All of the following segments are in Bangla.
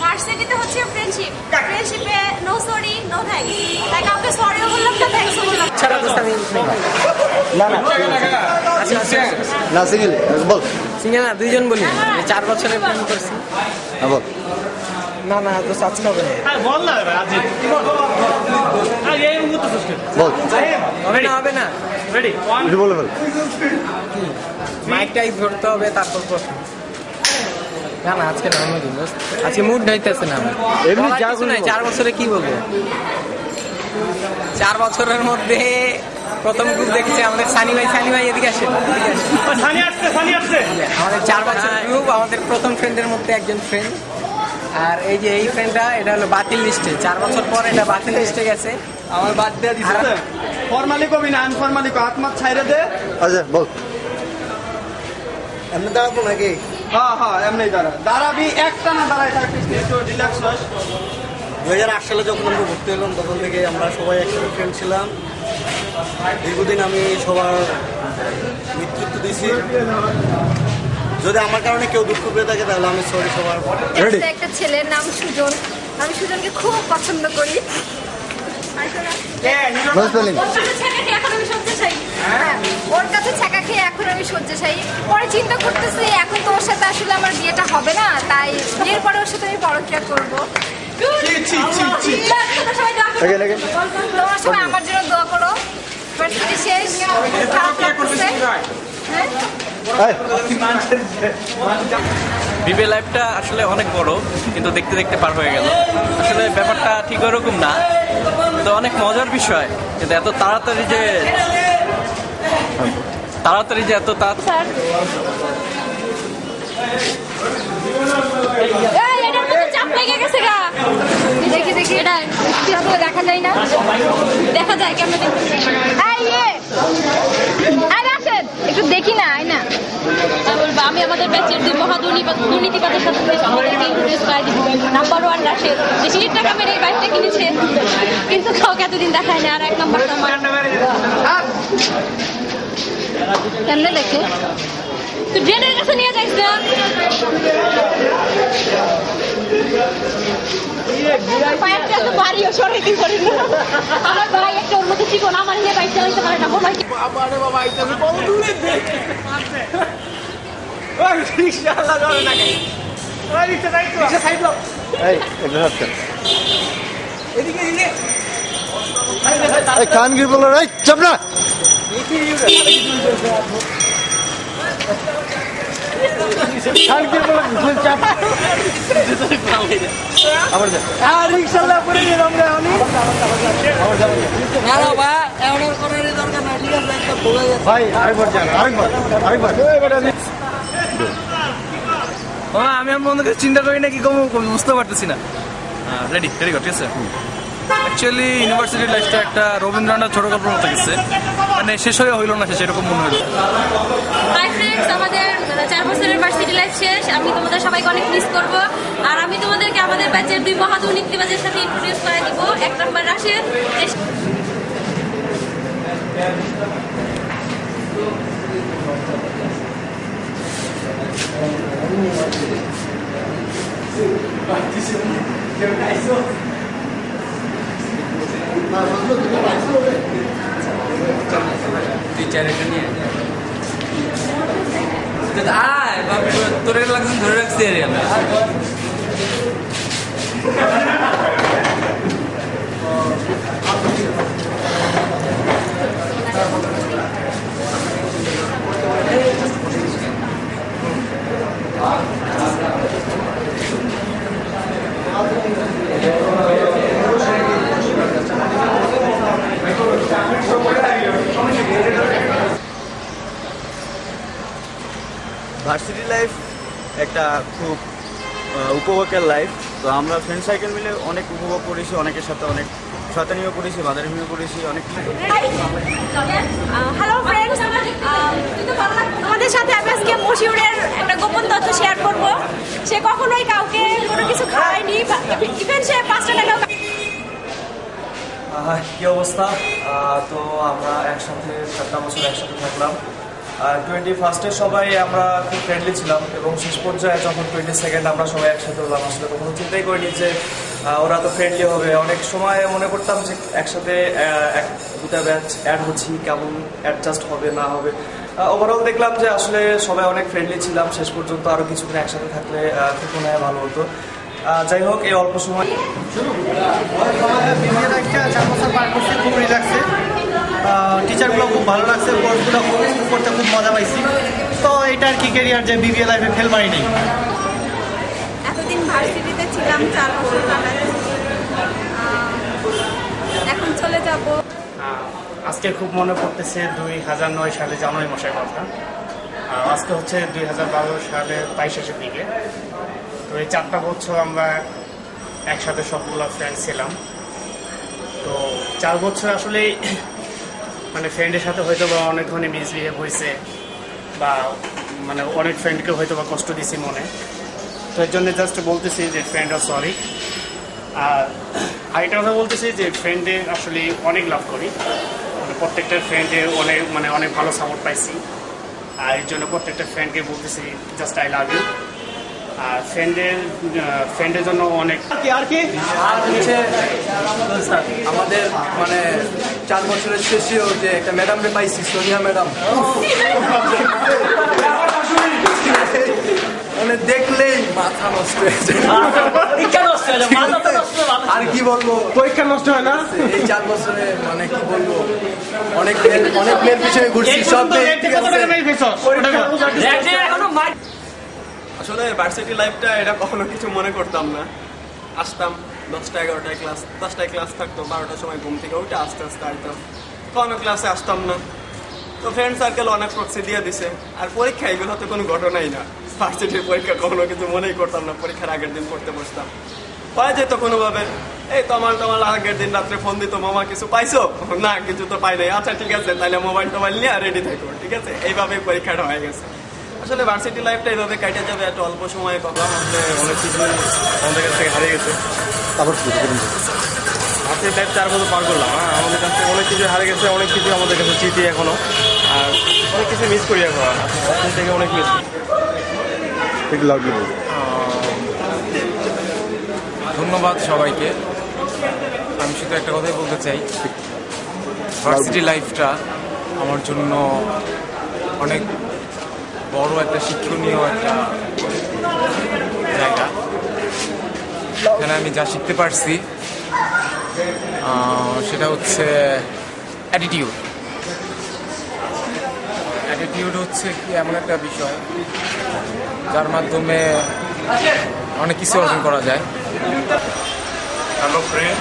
ভার্সিটিতে হচ্ছে ফ্রেন্ডশিপ, ফ্রেন্ডশিপে নো সরি নো থ্যাঙ্কস, তাই কাউকে সরিও বললাম না থ্যাঙ্কসও বললাম না সিঙ্গেল বল সিঙ্গেল না দুইজন বলি 4 বছরের প্রেম করছি বল না তো আজকে হবে না বল না আজি এই মুহূর্তে বল হবে না রেডি বলে বল মাইকটাই ধরতে হবে তারপর প্রশ্ন না আজকে না অন্যদিন আজকে মুড নাইতেছে না এমনি যা কিছু নাই 4 বছরে কি বলবো 4 বছরের মধ্যে প্রথম গ্রুপ দেখেছি আমাদের সানি ভাই এদিকে আসে সানি আসছে আমাদের 4 বছর গ্রুপ আমাদের প্রথম ফ্রেন্ডের মধ্যে একজন ফ্রেন্ড আর এই যে এই ফ্রেন্ডটা এটা হলো বাতিল লিস্টে 4 বছর পর এটা বাতিল লিস্টে গেছে আমার বাদ দিয়ে দিছে ফরমালি কবি না আনফরমালি কো আত্মা ছাইরে দে আচ্ছা বল এমনি দাঁড়াবো নাকি হ্যাঁ এমনি দাঁড়াবি একটা না দাঁড়াই থাকিস একটু রিল্যাক্স হস 2008 সালে যখন আমরা ভর্তি হলাম তখন থেকে আমরা সবাই একসাথে ফ্রেন্ড ছিলাম দীর্ঘদিন আমি সবার নেতৃত্ব দিয়েছি যদি আমার কারণে কেউ দুঃখ পেয়ে থাকে তাহলে আমি সরি সবার একটা ছেলের নাম সুজন, আমি সুজনকে খুব পছন্দ করি, ওর কাছে ছাকা খেয়ে এখন আমি শয্যাশায়ী। পরে চিন্তা করতেছি এখন তো ওর সাথে আসলে আমার বিয়েটা হবে না, তাই বিয়ের পরে ওর সাথে আমি পরকীয়া করবো। তোমার সবাই আমার জন্য দোয়া করো। শেষ বিবে লাইফটা আসলে অনেক বড় কিন্তু দেখতে দেখতে পার হয়ে গেল। আসলে ব্যাপারটা ঠিক ওরকম না, তো অনেক মজার বিষয় কিন্তু এত তাড়াতাড়ি যে এত দেখা যায় না, দেখা যায় কেমন একটু দেখি না না বলবো। আমি আমাদের ব্যাচের 2 মহাদুর্নীতিবাদের সাথে আমাদেরকে ইন্ট্রোডিউস করে দিব। নাম্বার 1 রাশেদ, যে সিঁড়ির টাকা মেরে এই বাইকটা কিনেছে কিন্তু কাউকে এতদিন দেখায় না। আর 1 নম্বর আমার কেমনে দেখে তুই ড্রেনের কাছে নিয়ে যাইস না। আমার ভাই একটা ওর মতো চিকন, আমার নিয়ে বাইক চালাইতে পারে না। কান কি বলো রাই চাপ না ভাই আরেকবার যান আরেকবার আমি আমার বন্ধুকে চিন্তা করি না কি কম বুঝতে পারতেছি না। রেডি ঠিক আছে। অ্যাকচুয়ালি ইউনিভার্সিটি লাইফটা একটা রবীন্দ্রনাথ ছোট গল্পের মতো গেছে, মানে শেষ হয়ে হইল না, শেষ এরকম মনে হলো। হাই ফ্রেন্ডস, আমাদের 4 বছরের ভার্সিটি লাইফ শেষ। আমি তোমাদের সবাইকে অনেক মিস করব। আর আমি তোমাদেরকে আমাদের ব্যাচের 2 মহাদুর্নীতিবাজের সাথে ইন্ট্রোডিউস করে দিব। 1 নম্বর রাশেদ, তোর লাগছে ধরে রাখছি আর আমি ভার্সিটি লাইফ একটা খুব উপভোগের লাইফ। তো আমরা ফ্রেন্ড সার্কেল মিলে অনেক উপভোগ করেছি, অনেকের সাথে অনেক শয়তানিও করেছি, বাদারিমিও করেছি, অনেক কিছু। হ্যালো ফ্রেন্ডস, আমাদের সাথে আমি আজকে মশিউরের একটা গোপন তথ্য শেয়ার করব। সে কখনোই কাউকে কোনো কিছু খাওয়ায়নি, ইভেন সে 5 টাকা। কি অবস্থা? তো আমরা একসাথে 7টা বছর একসাথে থাকলাম। আর 21 সবাই আমরা খুব ফ্রেন্ডলি ছিলাম এবং শেষ পর্যায়ে যখন 22 আমরা সবাই একসাথে হলাম আসলে কখনো চিন্তাই করিনি যে ওরা তো ফ্রেন্ডলি হবে। অনেক সময় মনে করতাম যে একসাথে দুটা ব্যাচ অ্যাড হচ্ছি, কেমন অ্যাডজাস্ট হবে না হবে। ওভারঅল দেখলাম যে আসলে সবাই অনেক ফ্রেন্ডলি ছিলাম। শেষ পর্যন্ত আরও কিছুক্ষণ একসাথে থাকলে খুব মনে হয় ভালো হতো। যাই হোক, এই অল্প সময় বিবিএ লাইফটা 4 বছর পার করছি, খুব রিল্যাক্সে। টিচারগুলো খুব ভালো লাগছে, কোর্সগুলো করতে খুব মজা পাইছি। তো এটা আর কি ক্যারিয়ার যে বিবিএ লাইফে ফেল মারি নেই। এতদিন ভার্সিটিতে ছিলাম 4 বছর কাটাচ্ছি, এখন চলে যাব। আজকে খুব মনে পড়তেছে 2009 সালে জানুয়ারি মাসের কথা। আজকে হচ্ছে 2012 সালের 22 দিকে। তো এই 4টা বছর আমরা একসাথে সবগুলো ফ্রেন্ড ছিলাম। তো 4 বছর আসলে মানে ফ্রেন্ডের সাথে হয়তো বা অনেক ধরনের মিসবিহেভ হয়েছে বা মানে অনেক ফ্রেন্ডকে হয়তো বা কষ্ট দিছি মনে। তো এর জন্য জাস্ট বলতেছি যে ফ্রেন্ড আর সরি। আর আরেকটা কথা বলতেছি যে ফ্রেন্ডের আসলে অনেক লাভ করি, মানে প্রত্যেকটা ফ্রেন্ডের অনেক ভালো সাপোর্ট পাইছি। আর এর জন্য প্রত্যেকটা ফ্রেন্ডকে বলতেছি জাস্ট আই লাভ ইউ। আর ফ্রেন্ডের জন্য অনেক আর হচ্ছে আমাদের মানে 4 বছরের শেষেও যে একটা ম্যাডামকে পাইছি, সোনিয়া ম্যাডাম, মানে দেখলেই মাথা নষ্ট হয়ে যায়। আর কি বলবো, পরীক্ষা নষ্ট হয় না। এই 4 বছরে মানে কি বলবো, অনেক মেয়ের পিছনে ঘুরছি, সব আসলে ভার্সিটি লাইফটা এটা কখনো কিছু মনে করতাম না। আসতাম 10টা 11টায় ক্লাস, 10টায় ক্লাস থাকতো, 12টার সময় ঘুম থেকে উঠে আস্তে আস্তে আইতাম, কোনো ক্লাসে আসতাম না। তো ফ্রেন্ড সার্কেল অনেক প্রক্সি দিয়ে দিছে। আর পরীক্ষা এগুলো তো কোনো ঘটনাই না। ভার্সিটির পরীক্ষা কখনো কিছু মনেই করতাম না। পরীক্ষার আগের দিন পড়তে বসতাম, পাওয়া যেত কোনোভাবে। এই তোমার আগের দিন রাত্রে ফোন দিত, মামা কিছু পাইছো? না, কিছু তো পাই নাই। আচ্ছা ঠিক আছে, তাহলে মোবাইল নিয়ে রেডি থাকো, ঠিক আছে। এইভাবেই পরীক্ষাটা হয়ে গেছে। আসলে ভার্সিটি লাইফটা এইভাবে কাটে যাবে এত অল্প সময়ে। কখন আসলে অনেক কিছু আমাদের কাছ থেকে হারিয়ে গেছে। ভার্সিটি লাইফ 4 বছর পার করলাম, আমাদের কাছ থেকে অনেক কিছু হারিয়ে গেছে, অনেক কিছু আমাদের কাছে স্মৃতি এখনো। আর অনেক কিছু মিস করি এখন, ভার্সিটি থেকে অনেক মিস করি। ধন্যবাদ সবাইকে। আমি শুধু একটা কথাই বলতে চাই, ভার্সিটি লাইফটা আমার জন্য অনেক বড় একটা শিক্ষণীয় একটা জায়গা। এখানে আমি যা শিখতে পারছি সেটা হচ্ছে অ্যাটিটিউড। অ্যাটিটিউড হচ্ছে কি এমন একটা বিষয় যার মাধ্যমে অনেক কিছু অর্জন করা যায়। হ্যালো ফ্রেন্ড,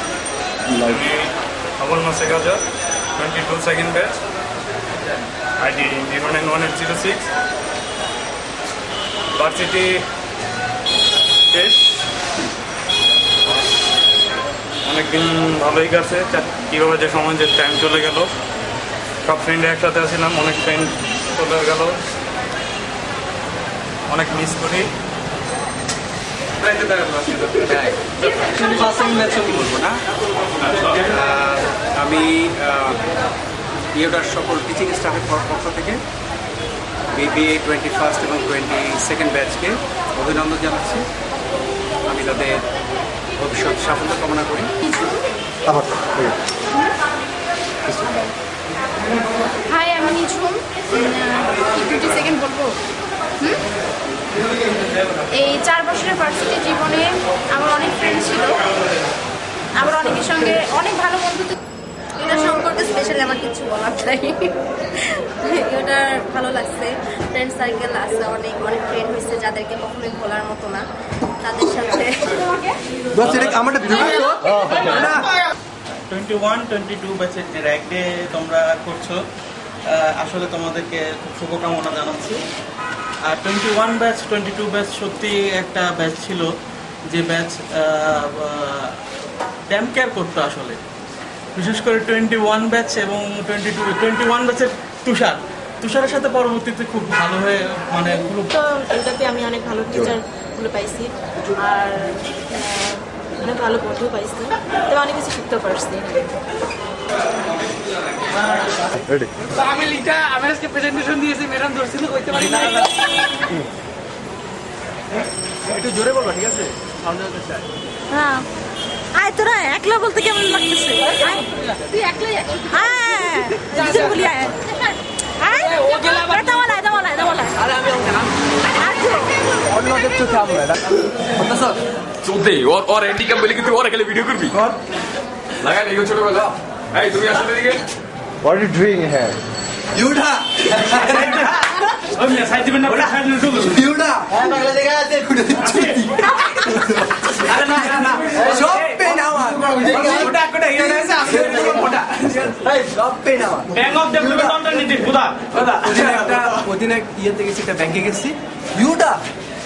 আমি Abul Masek Azad, 22 second batch, ID 091806। Varsity শেষ, অনেকদিন ভালোই গেছে। কীভাবে যে সময় যে টাইম চলে গেল, সব ফ্রেন্ডে একসাথে আসছিলাম, অনেক ফ্রেন্ড চলে গেল, অনেক মিস করি। বলবো না, আমি ইয়েটার সকল টিচিং স্টাফের পক্ষ থেকে বিবিএ 21 এবং 22 ব্যাচকে অভিনন্দন জানাচ্ছি। আমি তাদের ভবিষ্যৎ সাফল্য কামনা করি। হাই, আমি নিঝুম। 20 সেকেন্ড বলবো। এই 4 বছরের ভার্সিটি জীবনে আমার অনেক ফ্রেন্ড ছিল, আমার অনেকের সঙ্গে অনেক ভালো বন্ধুত্ব। এটা সম্পর্কে স্পেশালি আমার কিছু বলার নাই। এটা ভালো লাগছে। ফ্রেন্ড সার্কেল আছে, অনেক ফ্রেন্ড হয়েছে যাদেরকে কখনোই বলার মতো না। তাদের সাথে 21-22 ব্যাচের যে র্যাক ডে তোমরা করছো, আসলে তোমাদেরকে খুব শুভকামনা জানাচ্ছি। আর 21 ব্যাচ 22 ব্যাচ সত্যি একটা ব্যাচ ছিল যে ব্যাচ ড্যাম কেয়ার করতো আসলে। বিশেষ করে 21 ব্যাচ এবং 21 ব্যাচের তুষারের সাথে পরবর্তীতে খুব ভালো হয়ে মানে তো এটাতে আমি অনেক ভালো টিচারগুলো পাইছি আর অনেক ভালো বন্ধু পাইছি, তবে অনেক কিছু শিখতে পারছি। আমি লিটা আমি আজকে প্রেজেন্টেশন দিয়েছি ম্যাডাম ধরছিল কইতে পারি না একটু জোরে বলবা, ঠিক আছে? সাউন্ড চাই। হ্যাঁ আয় তোরা একলা বলতে কেমন লাগতেছে তুই একলাই হ্যাঁ কিছু বলি আয় আয় ও গেলা দাওয়ালা আরে আমি অন্যদের চোখে আমরা চোদ্দে ওর হ্যান্ডিক্যাপ বলে কিন্তু ওরা খেলে ভিডিও করবি লাগাই দেখো ছোটবেলা। এই তুমি আসলে দিকে What are you doing here? ইউডা ওই মিয়া সাইড দিবেন না সাইড দিবেন শুধু ইউডা হ্যাঁ বাংলা দেখা আছে আরে না না সব পেন আমার ওটা কোটা হিরো আছে আছে ওটা এই সব পেন আমার bank of development alternative Buda ওদিন এক ইয়েতে গেছি, একটা ব্যাংকে গেছি। ইউডা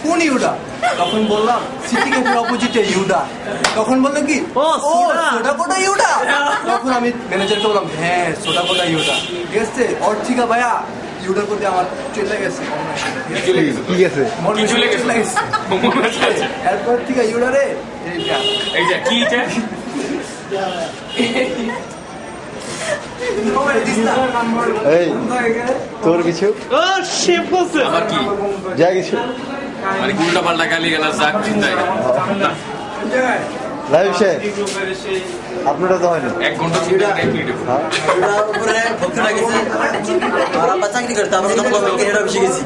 কোন ইউডা তখন বললাম সিটি ক্যাফের অপোজিটে ইউডা তখন বললো কি ও সোডা কোটা ইউডা তখন আমি ম্যানেজারকে বললাম হ্যাঁ সোডা কোটা ইউডা ঠিক আছে ওর ঠিক আছে ভাইয়া ইউডার প্রতি আমার চলে গেছে কি আছে? কি চলে গেছে? এরপর ঠিক আছে ইউডা রে এই যে কি এটা এই তোর কিছু ও শেপ বলছে আমার কি যা কিছু মানে উল্টা পাল্টা গালি গেলা যাক চিন্তায় লাইভ শেয়ার আপনারা তো হয়নি 1 ঘন্টা চিন্তা করে 1 মিনিট হ্যাঁ ইউডার উপরে ভক্তি লাগেছে আর আমরা চাকরি করতে আমরা তখন গভর্নমেন্ট হেড অফিসে গেছি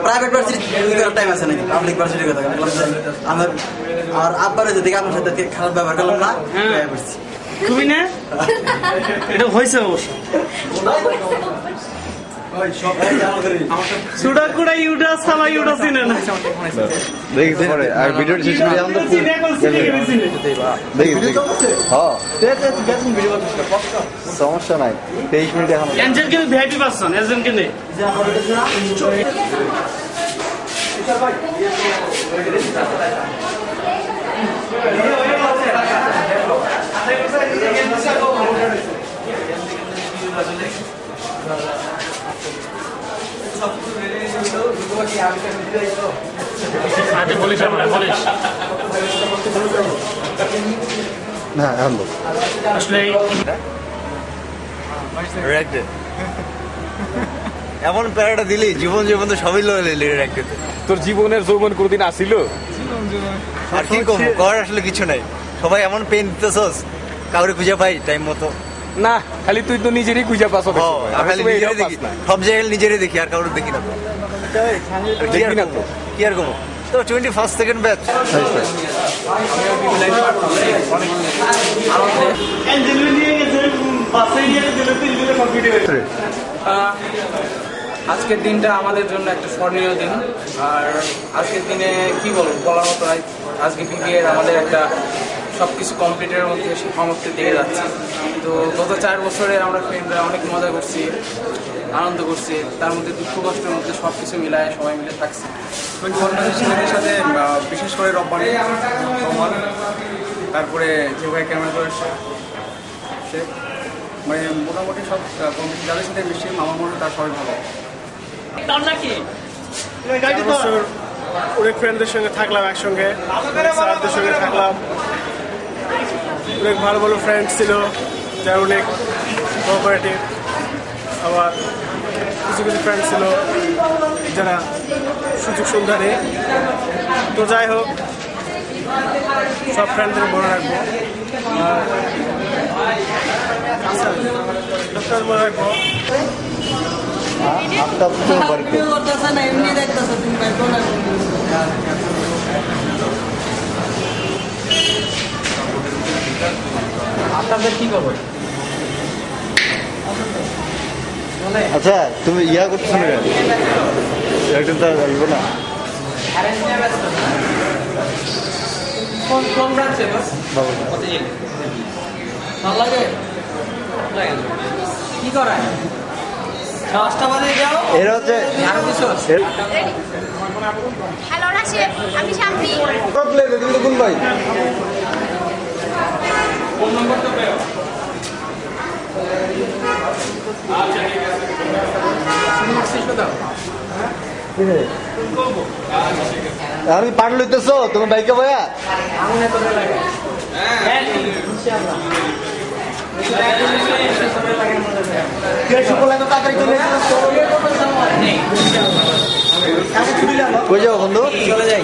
প্রাইভেট ভার্সিটি করার টাইম আছে নাকি পাবলিক ভার্সিটি কথা আমার আর আব্বার দেখে আপনার সাথে খারাপ ব্যবহার করলাম না করছি তুমি না এটা হয়েছে অবশ্য সুডা কুড়া ইউডা সামা ইউডা চিনে না দেখি পরে আর ভিডিওর শেষ করে আমরা চিনে কোন চিনে গেছি দেখি হ্যাঁ সমস্যা নাই 23 মিনিট এখন এনজেল কে ভিআইপি পারসন এজেন্ট কে নেই বলিস না এখন বল আসলে এমন প্যারাটা দিলি জীবন জীবন তো সবই লইলি রাখতে তোর জীবনের যৌবন কোনদিন আসিল? আর কি কম করার আসলে কিছু নাই সবাই এমন পেন দিতেছস কাউরে খুঁজে পাই টাইম মতো না, খালি তুই তো নিজেরই খুঁজে পাস। খালি নিজেরই দেখি সব জায়গায় নিজেরই দেখি আর কাউরে দেখি না তো দেখবি না তো? কি আর কমো তো 21 সেকেন্ড ব্যাচ এনজেল নিয়ে গেছে পাশে গিয়ে দিলে 3 দিনে কমপ্লিট হয়েছে আজকের দিনটা আমাদের জন্য একটা স্মরণীয় দিন। আর আজকের দিনে কি বলার মতো নাই। আজকে বিবিএর আমাদের একটা সব কিছু কমপ্লিটের মধ্যে সমাপ্তির দিকে যাচ্ছে। তো গত 4 বছরে আমরা ফ্রেন্ডরা অনেক মজা করছি, আনন্দ করছি, তার মধ্যে দুঃখ কষ্টের মধ্যে সব কিছু মিলায় সবাই মিলে থাকছি। ছেলেদের সাথে বিশেষ করে রব্বানি সমান, তারপরে যে ভাই ক্যামেরা করে সে মানে মোটামুটি সব কমিটি যাদের সাথে মিশে আমার মনে হয় তার সবাই ভালো। অনেক ফ্রেন্ডদের সঙ্গে থাকলাম একসঙ্গে, স্যারদের সঙ্গে থাকলাম, অনেক ভালো ভালো ফ্রেন্ড ছিল যারা অনেক কোঅপারেটিভ। আবার কিছু কিছু ফ্রেন্ড ছিল যারা সুযোগ সুবিধা নেই। তো যাই হোক, সব ফ্রেন্ডদের মনে রাখবো আর মনে রাখবো। আপনাদের কি খবর? আচ্ছা তুমি ইয়া করছো না একদিন তো আসবো না কোন ব্রাঞ্চে বাস কত জি ভালো লাগে কি করায় 10টা বাজে যাও এর হচ্ছে আরো কিছু হ্যালো রাশিদ, আমি শান্তি। তুমি তো কোন ভাই ফোন নম্বর তো পেও। আচ্ছা ঠিক আছে আমি পাট লইতেছো তোমার বাইকে বয়া কই যাও বন্ধু? চলে যাই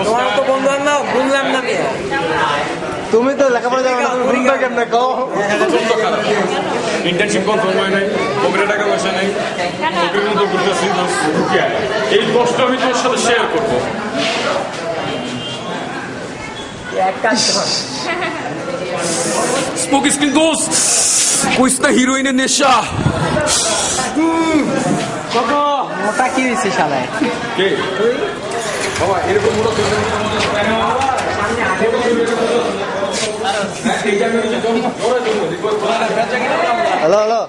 তোমার তো বন্ধু না বুঝলাম না তুমি তো লেখাপড়া জানো না, ঘুমটা কেমনে কও? ইন্টার্নশিপ কনফার্ম হয় নাই, পকেটে টাকা পয়সা নাই, পকেটের মতো ঘুরতেছি, এই কষ্ট আমি তোর সাথে শেয়ার করবো। স্মোক স্ক্রিন দোস্ত, কইস না হিরোইনের নেশা। মোটা কি হয়েছে শালায়? কে বাবা এরকম মোটা হ্যালো হ্যালো,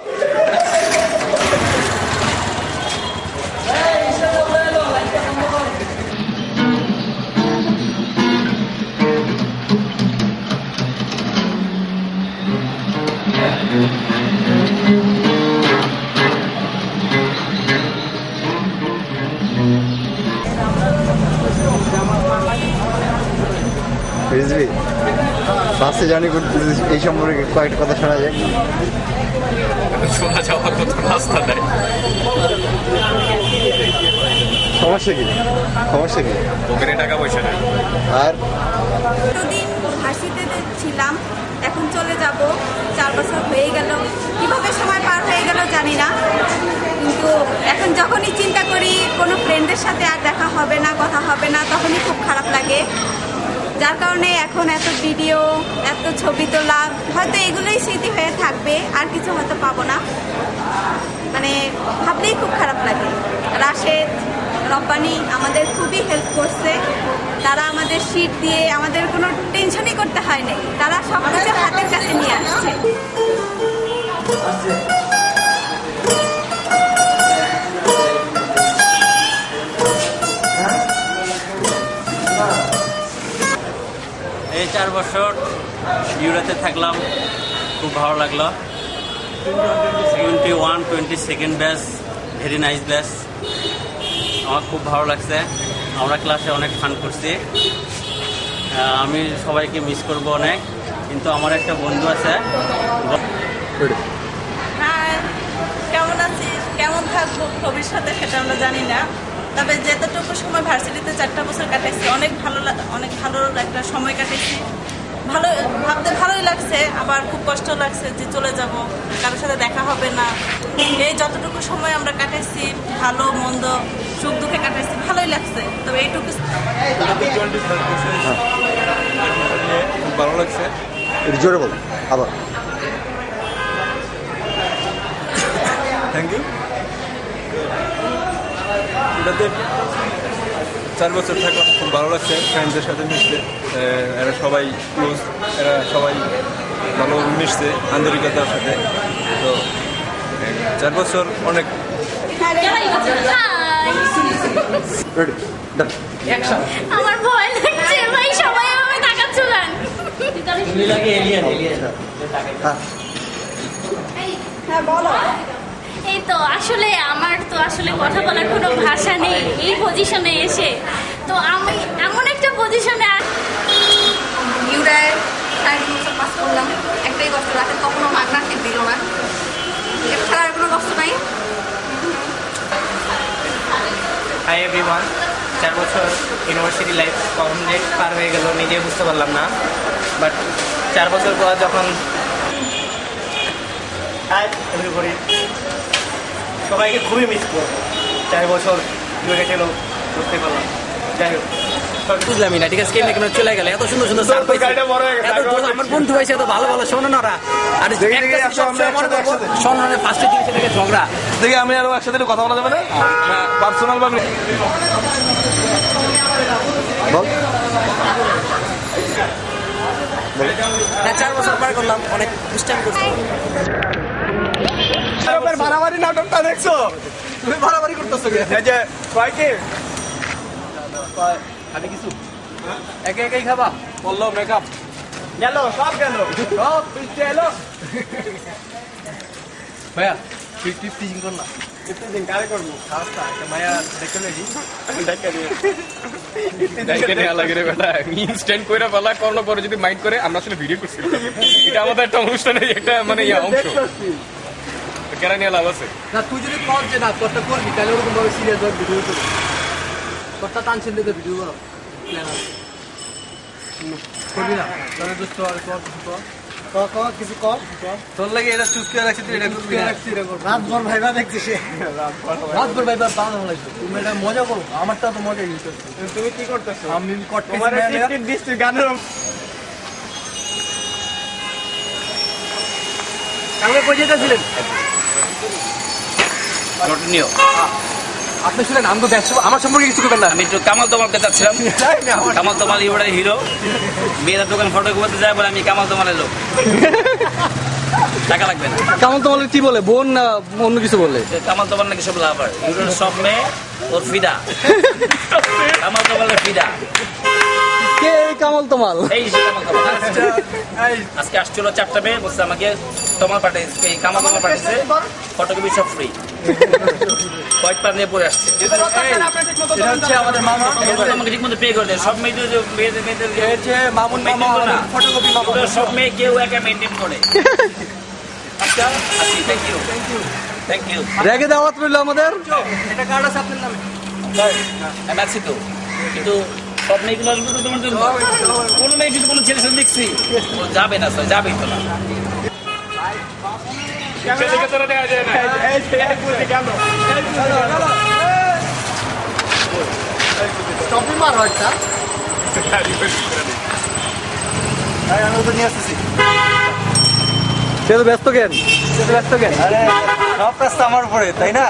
রিজভি বাসে জার্নি করতেছিস, এই সম্পর্কে কয়েকটা কথা শোনা যায়? শোনা যাওয়ার মতো রাস্তা দেয়। সমস্যা কি? সমস্যা কি? পকেটে টাকা পয়সা নাই। আর এতদিন ভার্সিটিতে ছিলাম, এখন চলে যাব, 4 বছর হয়ে গেল, কিভাবে সময় পার হয়ে গেল জানি না। কিন্তু এখন যখনই চিন্তা করি কোনো ফ্রেন্ডের সাথে আর দেখা হবে না, কথা হবে না, তখনই খুব খারাপ লাগে। যার কারণে এখন এত ভিডিও, এত ছবি তোলা, হয়তো এগুলোই স্মৃতি হয়ে থাকবে, আর কিছু হয়তো পাবো না। মানে ভাবলেই খুব খারাপ লাগে। রাশেদ, রব্বানি আমাদের খুবই হেল্প করছে। তারা আমাদের শীট দিয়ে আমাদের কোনো টেনশনই করতে হয় নাই, তারা সব কিছু হাতের কাছে নিয়ে আসছে। এই 4 বছর ইউরোতে থাকলাম, খুব ভালো লাগলো। 21, 22nd batch, very nice batch, আমার খুব ভালো লাগছে। আমরা ক্লাসে অনেক ফান করছি। আমি সবাইকে মিস করব অনেক, কিন্তু আমার একটা বন্ধু আছে। হ্যাঁ, কেমন আছিস, কেমন থাকবো ভবিষ্যতে সেটা আমরা জানি না। তবে যতটুকু সময় ভার্সিটিতে 4টা বছর কাটাইছি, অনেক ভালো একটা সময় কাটাইছি। ভালো ভাবতে ভালোই লাগছে, আবার খুব কষ্ট লাগছে যে চলে যাব, কারোর সাথে দেখা হবে না। এই যতটুকু সময় আমরা কাটাইছি, ভালো মন্দ সুখ দুঃখে কাটাইছি, ভালোই লাগছে। তবে এইটুকু খুব ভালো লাগছে। জোরে বলো আবার। Thank you. এটাতে 4 বছর থাকলাম, খুব ভালো লাগছে ফ্রেন্ডদের সাথে মিশতে। এরা সবাই ক্লোজ, এরা সবাই ভালো মিশছে আন্তরিকতার সাথে। তো 4 বছর অনেক আমার ভয় লাগছে ভাই, সবাই আমাকে তাকাচ্ছে কেন? হ্যাঁ বলো। এই তো আসলে আমার তো আসলে কথা বলার কোনো ভাষা নেই এই পজিশনে এসে। তো আমি এমন একটা পজিশনে ইউরায় 4 বছর পাস করলাম, একটাই কষ্ট, রাতে কখনো মাগনা ঠিক দিল না, এটা ছাড়া আর কোনো কষ্ট নাই। হাই এভরিওয়ান, 4 বছর ইউনিভার্সিটি লাইফ কমপ্লিট পার হয়ে গেল, নিজে বুঝতে পারলাম না। বাট 4 বছর পর যখন সবাইকে খুবই মিস করবো। 4 বছর জুড়ে গেছিল, বুঝতে পারলাম। যাই হোক, বুঝলামই না, ঠিক আছে, কেমন কেমন চলে গেলে। এত সুন্দর সুন্দর সার পাইছি, আমার বন্ধু হয়েছে, এত ভালো ভালো শোনো না ওরা। আর শোনো ফার্স্টের জিনিস থেকে ঝগড়া দেখি আমি আরো একসাথে কথা বলা যাবে না পার্সোনাল ভাবে। বল। 4 বছর পার করলাম, অনেক দুষ্টামি করছি। বাড়াবাড়ি নাটকটা দেখছো? তুমি বাড়াবাড়ি করতেছো যে কয়কে আমি কিছু একে একেই খাবা বললো মেকআপ গেল, সব গেল, সব পিছিয়ে এলো। ভাইয়া 50 কর না। ইনস্ট্যান্ট করে বলা করলো পরে যদি মাইন্ড করে আমরা আসলে ভিডিও করছি এটা আমাদের একটা অনুষ্ঠানের একটা মানে অংশ কেন নিয়ে লাভ আছে না তুই যদি কর যে না তোরটা করবি তাহলে ওরকম ভাবে সিরিয়াস ভাবে ভিডিও করবি তোরটা টানছেন দিতে ভিডিও করো প্ল্যান আছে করবি না তাহলে তো কিছু কর তোর লাগে এটা চুজ করে রাখছি তুই এটা করবি রাতভর ভাইবা দেখছিস রাতভর ভাইবা বান হলো তুমি এটা মজা করো আমারটা তো মজা নিতে তুমি কি করতেছো আমি করতেছি গানের কালকে কই যেতেছিলেন নটনীয় আপনি শুনেন আমি তো ব্যস্ত আমার সম্পর্কে কিছু করবেন না আমি একটু কামাল তোমালকে চাচ্ছিলাম কামাল তোমাল ইউরা হিরো মেয়েরা দোকান ফটো করতে যায় বলে আমি কামাল তোমালের লোক টাকা লাগবে না কামাল তোমার কি বলে বোন না অন্য কিছু বলে কামাল তোমাল নাকি সব লাভার ইউরোর সব মেয়ে ওর ফিদা কামাল তোমালের ফিদা কে এই কামাল তোমাল এই যে কামাল তোমাল আজকে আসছিল 4টা মেয়ে বলছে আমাকে তোমাল পাঠিয়েছে এই কামাল তোমাল পাঠিয়েছে ফটোকপি সব ফ্রি হোয়াইট পার নিয়ে পরে আসছে এটা হচ্ছে আমাদের মামা আমাকে ঠিক মতো পে করে দেয় সব মেয়েদের মেয়েদের হচ্ছে মামুন মামা ফটোকপি মামা সব মেয়ে কেউ একা মেনটেন করে আচ্ছা থ্যাংক ইউ থ্যাংক ইউ রেগে দাওয়াত রইল আমাদের এটা কার্ড আছে আপনার নামে আমি আছি তো কিন্তু সব মেয়েগুলো আসবে তো তোমার জন্য কোনো মেয়ে যদি কোনো ছেলের সাথে দেখছি ও যাবে না স্যার যাবেই তো না স্টপি মার হয়টা আমি তো নিয়ে আসতেছি সে তো ব্যস্ত কেন আরে সব কাজটা আমার উপরে তাই না